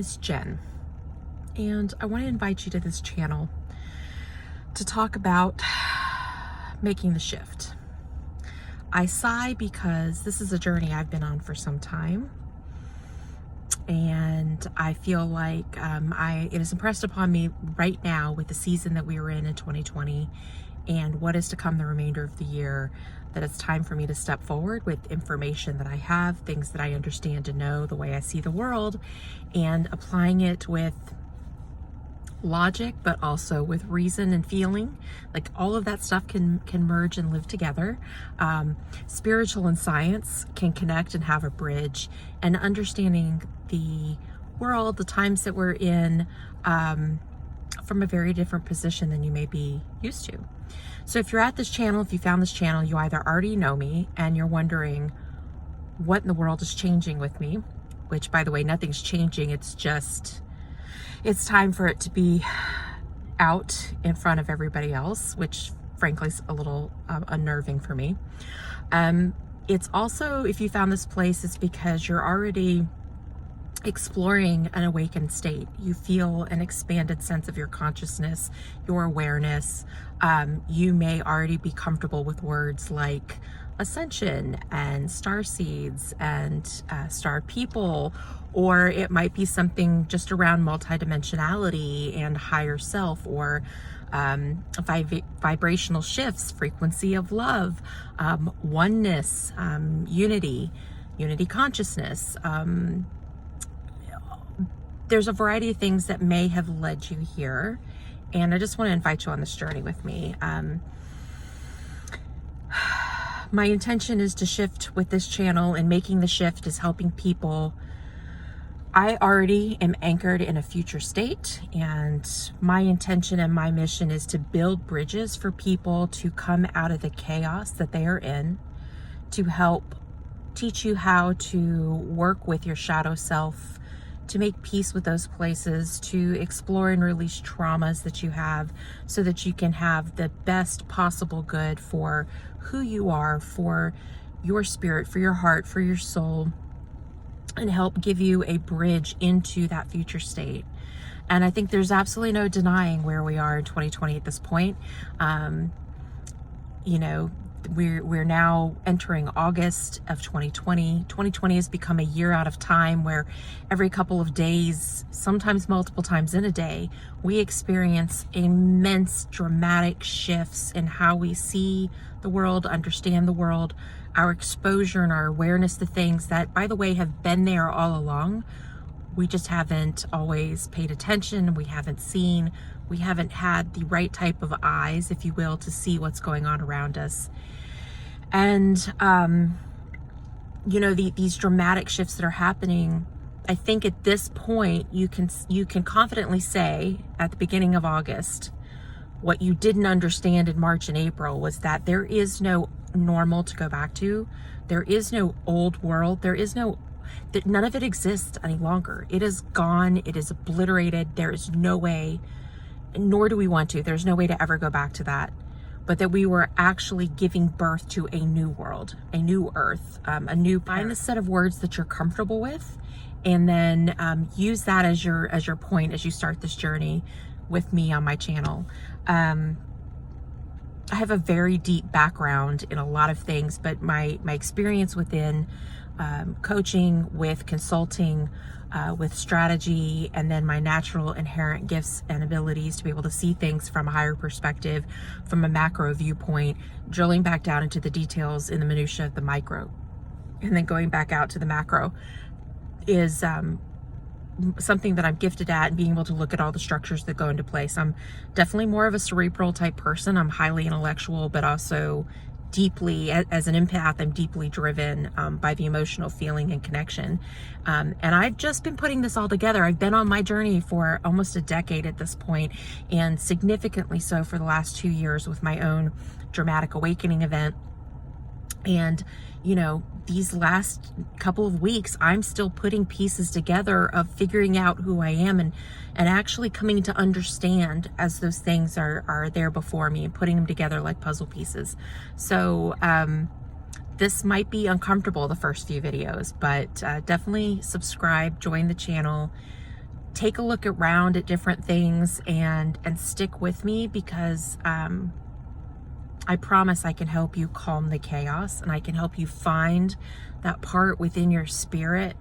is Jen, and I want to invite you to this channel to talk about making the shift. I sigh because this is a journey I've been on for some time, and I feel like it is impressed upon me right now with the season that we were in 2020 and what is to come the remainder of the year, that it's time for me to step forward with information that I have, things that I understand to know, the way I see the world, and applying it with logic, but also with reason and feeling. Like all of that stuff can merge and live together. Spiritual and science can connect and have a bridge, and understanding the world, the times that we're in, from a very different position than you may be used to. So if you're at this channel, if you found this channel, you either already know me and you're wondering what in the world is changing with me, which, by the way, nothing's changing. It's just, it's time for it to be out in front of everybody else, which frankly is a little unnerving for me. It's also, if you found this place, it's because you're already exploring an awakened state. You feel an expanded sense of your consciousness, your awareness. You may already be comfortable with words like ascension and star seeds and star people, or it might be something just around multidimensionality and higher self, or vibrational shifts, frequency of love, oneness, unity consciousness. There's a variety of things that may have led you here, and I just want to invite you on this journey with me. My intention is to shift with this channel, and making the shift is helping people. I already am anchored in a future state, and my intention and my mission is to build bridges for people to come out of the chaos that they are in, to help teach you how to work with your shadow self, to make peace with those places, to explore and release traumas that you have, so that you can have the best possible good for who you are, for your spirit, for your heart, for your soul, and help give you a bridge into that future state. And I think there's absolutely no denying where we are in 2020 at this point. We're now entering August of 2020. 2020 has become a year out of time, where every couple of days, sometimes multiple times in a day, we experience immense dramatic shifts in how we see the world, understand the world, our exposure and our awareness to things that, by the way, have been there all along. We just haven't always paid attention. We haven't seen, we haven't had the right type of eyes, if you will, to see what's going on around us. And, these dramatic shifts that are happening, I think at this point, you can confidently say at the beginning of August, what you didn't understand in March and April was that there is no normal to go back to. There is no old world. There is no, none of it exists any longer. It is gone. It is obliterated. There is no way, nor do we want to. There's no way to ever go back to that. But that we were actually giving birth to a new world, a new earth, a new, find the set of words that you're comfortable with, and then use that as your point as you start this journey with me on my channel. I have a very deep background in a lot of things, but my experience within coaching, with consulting, with strategy, and then my natural inherent gifts and abilities to be able to see things from a higher perspective, from a macro viewpoint, drilling back down into the details in the minutia of the micro, and then going back out to the macro, is something that I'm gifted at, and being able to look at all the structures that go into place. I'm definitely more of a cerebral type person. I'm highly intellectual, but also deeply, as an empath, I'm deeply driven by the emotional feeling and connection. And I've just been putting this all together. I've been on my journey for almost a decade at this point, and significantly so for the last 2 years with my own dramatic awakening event. And, these last couple of weeks, I'm still putting pieces together of figuring out who I am, and actually coming to understand as those things are there before me, and putting them together like puzzle pieces. So this might be uncomfortable the first few videos, but definitely subscribe, join the channel, take a look around at different things and stick with me, because I promise I can help you calm the chaos, and I can help you find that part within your spirit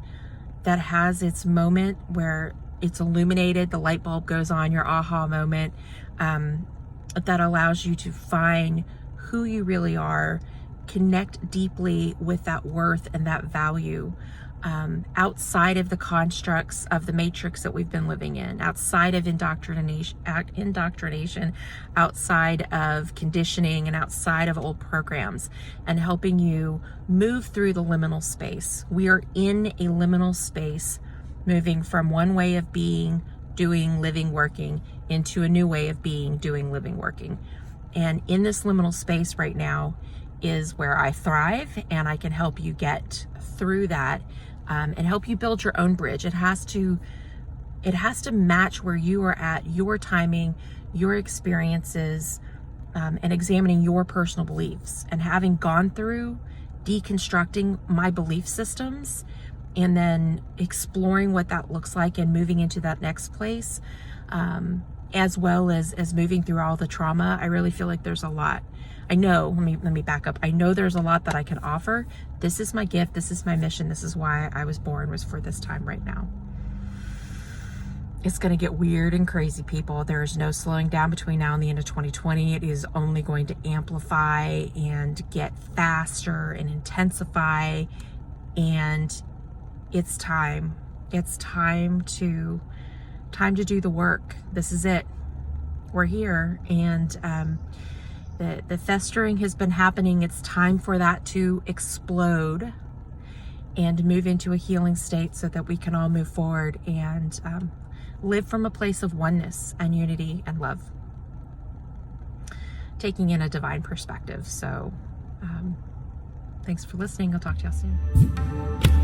that has its moment where it's illuminated, the light bulb goes on, your aha moment, that allows you to find who you really are, connect deeply with that worth and that value, outside of the constructs of the matrix that we've been living in, outside of indoctrination, outside of conditioning, and outside of old programs, and helping you move through the liminal space. We are in a liminal space, moving from one way of being, doing, living, working, into a new way of being, doing, living, working. And in this liminal space right now is where I thrive, and I can help you get through that, and help you build your own bridge. It has to match where you are at, your timing, your experiences, and examining your personal beliefs. And having gone through deconstructing my belief systems, and then exploring what that looks like and moving into that next place, as well as moving through all the trauma, I really feel like there's a lot. I know, let me back up. I know there's a lot that I can offer. This is my gift. This is my mission. This is why I was born, was for this time right now. It's going to get weird and crazy, people. There is no slowing down between now and the end of 2020. It is only going to amplify and get faster and intensify. And it's time. It's time to do the work. This is it. We're here. And the festering has been happening. It's time for that to explode and move into a healing state, so that we can all move forward and live from a place of oneness and unity and love, taking in a divine perspective. So thanks for listening. I'll talk to y'all soon.